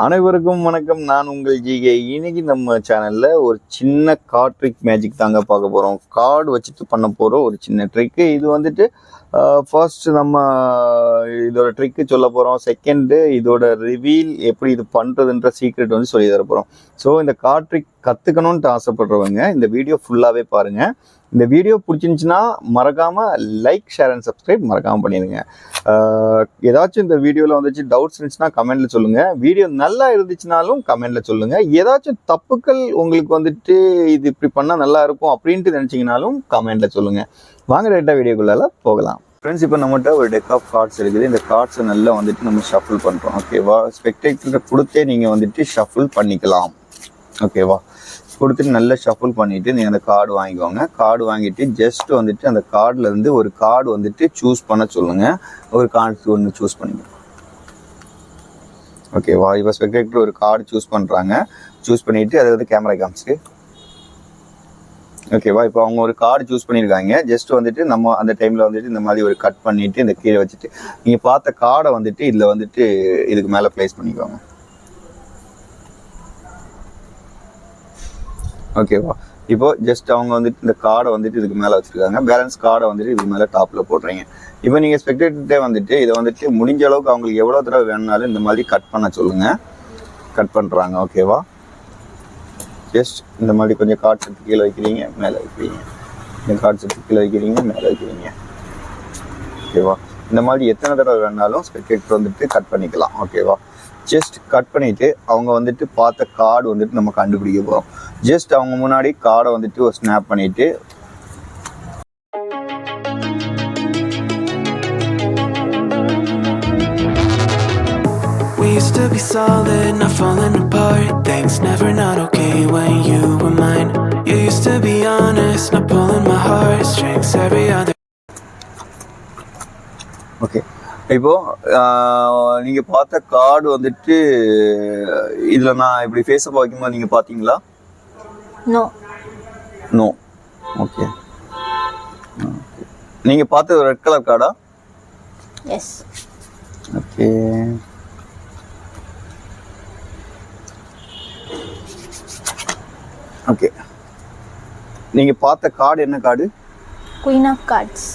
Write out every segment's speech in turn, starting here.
அனைவருக்கும் வணக்கம். நான் உங்கள் ஜிகே. இன்னைக்கு நம்ம சேனல்ல ஒரு சின்ன கார்ட் ட்ரிக் மேஜிக் தாங்க பார்க்க போறோம். கார்டு வச்சுட்டு பண்ண போற ஒரு சின்ன ட்ரிக். இது வந்துட்டு ஃபர்ஸ்ட் நம்ம இதோட ட்ரிக்கு சொல்ல போறோம். செகண்டு இதோட ரிவீல் எப்படி இது பண்றதுன்ற சீக்ரெட் வந்து சொல்லி தர போறோம். ஸோ இந்த கார்ட் ட்ரிக் கத்துக்கணும்னு ஆசைப்படுறவங்க இந்த வீடியோ ஃபுல்லாவே பாருங்க. இந்த வீடியோ பிடிச்சிருந்துச்சுன்னா மறக்காம லைக், ஷேர் அண்ட் சப்ஸ்கிரைப் மறக்காம பண்ணிடுங்க. ஏதாச்சும் இந்த வீடியோவில் வந்துச்சு டவுட்ஸ் இருந்துச்சுன்னா கமெண்ட்ல சொல்லுங்க. வீடியோ நல்லா இருந்துச்சுனாலும் கமெண்ட்ல சொல்லுங்க. ஏதாச்சும் தப்புக்கள் உங்களுக்கு வந்துட்டு இது இப்படி பண்ணால் நல்லா இருக்கும் அப்படின்ட்டு நினைச்சீங்கனாலும் கமெண்ட்ல சொல்லுங்க. வாங்க டேரெக்டாக வீடியோக்குள்ளால போகலாம். ஃப்ரெண்ட்ஸ், இப்போ நம்மகிட்ட ஒரு டெக் ஆஃப் கார்ட்ஸ் இருக்குது. இந்த கார்ட்ஸை நல்லா வந்துட்டு நம்ம ஷஃபிள் பண்ணுறோம். ஓகேவா? ஸ்பெக்டேட்டரை கொடுத்தே நீங்கள் வந்துட்டு ஷஃபிள் பண்ணிக்கலாம். ஓகேவா? கொடுத்துட்டு நல்லா ஷஃபிள் பண்ணிவிட்டு நீங்கள் அந்த கார்டு வாங்கிக்கோங்க. கார்டு வாங்கிட்டு ஜஸ்ட் வந்துட்டு அந்த கார்டுலேருந்து ஒரு கார்டு வந்துட்டு சூஸ் பண்ண சொல்லுங்கள். ஒரு கார்டு ஒன்று சூஸ் பண்ணிக்கோங்க. ஓகேவா? இப்போ ஸ்பெக்டேட்டர் ஒரு கார்டு சூஸ் பண்ணுறாங்க. சூஸ் பண்ணிவிட்டு அதை வந்து கேமரா காமிச்சு. ஓகேவா? இப்போ அவங்க ஒரு கார்டு சூஸ் பண்ணியிருக்காங்க. ஜஸ்ட் வந்துட்டு நம்ம அந்த டைமில் வந்துட்டு இந்த மாதிரி ஒரு கட் பண்ணிவிட்டு இந்த கீழே வச்சுட்டு நீங்கள் பார்த்த கார்டை வந்துட்டு இதில் வந்துட்டு இதுக்கு மேலே ப்ளேஸ் பண்ணிக்கோங்க. ஓகேவா? இப்போ ஜஸ்ட் அவங்க வந்துட்டு இந்த கார்டை வந்துட்டு இதுக்கு மேலே வச்சுருக்காங்க. பேலன்ஸ் கார்டை வந்துட்டு இதுக்கு மேலே டாப்பில் போடுறீங்க. இப்போ நீங்கள் ஸ்பெக்டேட்டர்கிட்டே வந்துட்டு இதை வந்துட்டு முடிஞ்ச அளவுக்கு அவங்களுக்கு எவ்வளோ தடவை வேணுனாலும் இந்த மாதிரி கட் பண்ண சொல்லுங்கள். கட் பண்ணுறாங்க. ஓகேவா? ஜஸ்ட் இந்த மாதிரி கொஞ்சம் கார்ட்ஸ் எடுத்து கீழே வைக்கிறீங்க, மேலே வைக்கிறீங்க. இந்த கார்ட்ஸ் எடுத்து கீழே வைக்கிறீங்க, மேலே வைக்கிறீங்க. ஓகேவா? இந்த மாதிரி எத்தனை தடவை வேணாலும் ஸ்பெக்டேட்டர் வந்துட்டு கட் பண்ணிக்கலாம். ஓகேவா? ஜஸ்ட் கட் பண்ணிவிட்டு அவங்க வந்துட்டு பார்த்த கார்டு வந்துட்டு நம்ம கண்டுபிடிக்க போகிறோம். ஜஸ்ட் அவங்க முன்னாடி கார்டை வந்துட்டு ஒரு ஸ்னாப் பண்ணிவிட்டு used to be solid, not falling apart. Things never not okay when you were mine. You used to be honest, not pulling my heartstrings every other. Okay, இப்போ நீங்க பார்த்த கார்டு வந்துட்டு இதுல நான் இப்படி ஃபேஸ் அப் வைக்கும்போது நீங்க பாத்தீங்களா? நோ. ஓகே, நீங்க பார்த்த ரெட் கலர் கார்டா? எஸ். Okay, okay. நீங்க பார்த்த கார்டு என்ன card? Queen of cards.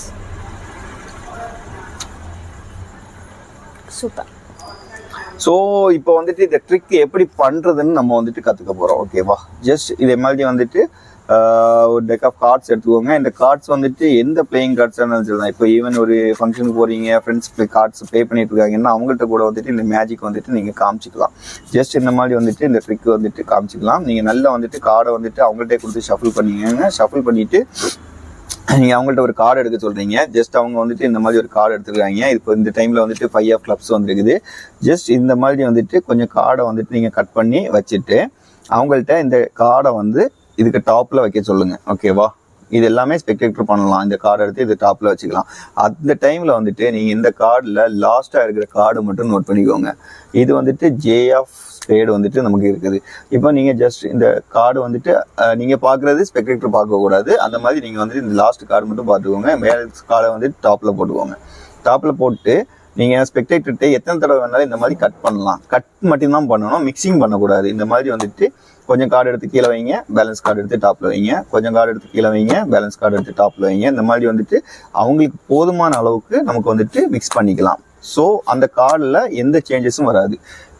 Super. So இப்போ வந்துட்டு இந்த ட்ரிக் எப்படி பண்ணுறதுன்னு நம்ம வந்துட்டு கற்றுக்க போகிறோம். ஓகேவா? ஜஸ்ட் இதே மாதிரி வந்துட்டு ஒரு டெக் ஆஃப் கார்ட்ஸ் எடுத்துக்கோங்க. இந்த கார்ட்ஸ் வந்துட்டு எந்த பிளேயிங் கார்ட்ஸாக இருந்தாலும் சொல்லலாம். இப்போ ஈவன் ஒரு ஃபங்க்ஷனுக்கு போகிறீங்க, ஃப்ரெண்ட்ஸ் கார்ட்ஸ் ப்ளே பண்ணிட்டு இருக்காங்கன்னா அவங்கள்ட்ட கூட வந்துட்டு இந்த மேஜிக் வந்துட்டு நீங்கள் காமிச்சிக்கலாம். ஜஸ்ட் இந்த மாதிரி வந்துட்டு இந்த ட்ரிக் வந்துட்டு காமிச்சிக்கலாம். நீங்கள் நல்லா வந்துட்டு கார்டை வந்துட்டு அவங்கள்ட்டே கொடுத்து ஷஃபிள் பண்ணிக்கோங்க. ஷஃபிள் பண்ணிவிட்டு நீங்கள் அவங்கள்ட்ட ஒரு கார்டு எடுக்க சொல்கிறீங்க. ஜஸ்ட் அவங்க வந்துட்டு இந்த மாதிரி ஒரு கார்டு எடுத்துருக்காங்க. இப்போ இந்த டைமில் வந்துட்டு 5 ஆஃப் கிளப்ஸ் வந்துருக்குது. ஜஸ்ட் இந்த மாதிரி வந்துட்டு கொஞ்சம் கார்டை வந்துட்டு நீங்கள் கட் பண்ணி வச்சுட்டு அவங்கள்ட்ட இந்த கார்டை வந்து இதுக்கு டாப்பில் வைக்க சொல்லுங்கள். ஓகேவா? இது எல்லாமே ஸ்பெக்டேட்டர் பண்ணலாம். இந்த கார்டை எடுத்து இது டாப்பில் வச்சுக்கலாம். அந்த டைமில் வந்துட்டு நீங்கள் இந்த கார்டில் லாஸ்ட்டாக இருக்கிற கார்டு மட்டும் நோட் பண்ணிக்கோங்க. இது வந்துட்டு ஜே ஆஃப் ஸ்பேடு வந்துட்டு நமக்கு இருக்குது. இப்போ நீங்கள் ஜஸ்ட் இந்த கார்டு வந்துட்டு நீங்கள் பார்க்குறது ஸ்பெக்டேட்டர் பார்க்கக்கூடாது. அந்த மாதிரி நீங்கள் வந்துட்டு இந்த லாஸ்ட் கார்டு மட்டும் பார்த்துக்கோங்க. மேலே கார்டை வந்துட்டு டாப்பில் போட்டுக்கோங்க. டாப்பில் போட்டு நீங்கள் ஸ்பெக்டேட்டர்கிட்ட எத்தனை தடவை வேணாலும் இந்த மாதிரி கட் பண்ணலாம். கட் மட்டும்தான் பண்ணணும், மிக்சிங் பண்ணக்கூடாது. இந்த மாதிரி வந்துட்டு கொஞ்சம் கார்டு எடுத்து கீழே வைங்க, பேலன்ஸ் கார்டு எடுத்து டாப்பில் வைங்க. கொஞ்சம் கார்டு எடுத்து கீழே வைங்க, பேலன்ஸ் கார்டு எடுத்து டாப்பில் வைங்க. இந்த மாதிரி வந்துட்டு அவங்களுக்கு போதுமான அளவுக்கு நமக்கு வந்துட்டு மிக்ஸ் பண்ணிக்கலாம். ஸோ அந்த கார்டில் எந்த சேஞ்சஸும் வராது.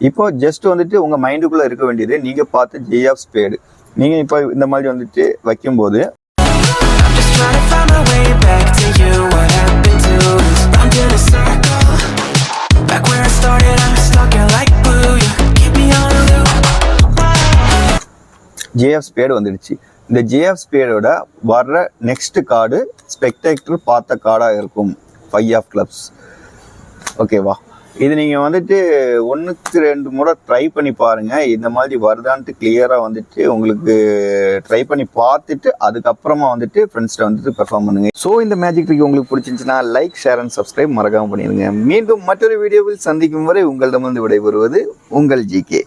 இப்போ ஜஸ்ட் வந்துட்டு உங்கள் மைண்டுக்குள்ளே இருக்க வேண்டியது நீங்கள் பார்த்த ஜே ஆஃப் ஸ்பேடு. நீங்கள் இப்போ இந்த மாதிரி வந்துட்டு வைக்கும்போது ஜே ஆஃப் ஸ்பேடு வந்துடுச்சு. இந்த ஜே ஆஃப் ஸ்பேடோட வர்ற நெக்ஸ்ட் கார்டு ஸ்பெக்டேட்டர் பார்த்த கார்டாக இருக்கும், 5 ஆஃப் கிளப்ஸ். ஓகேவா? இது நீங்கள் வந்துட்டு 1-2 முறை ட்ரை பண்ணி பாருங்கள். இந்த மாதிரி வருதான்ட்டு கிளியராக வந்துட்டு உங்களுக்கு ட்ரை பண்ணி பார்த்துட்டு அதுக்கப்புறமா வந்துட்டு ஃப்ரெண்ட்ஸ்கிட்ட வந்துட்டு பெர்ஃபார்ம் பண்ணுங்கள். ஸோ இந்த மேஜிக் ட்ரிக் உங்களுக்கு பிடிச்சிருந்துச்சுன்னா லைக், ஷேர் அண்ட் சப்ஸ்கிரைப் மறக்காமல் பண்ணிடுங்க. மீண்டும் மற்றொரு வீடியோவில் சந்திக்கும் வரை உங்களிடமிருந்து விடைபெறுவது உங்கள் ஜிகே.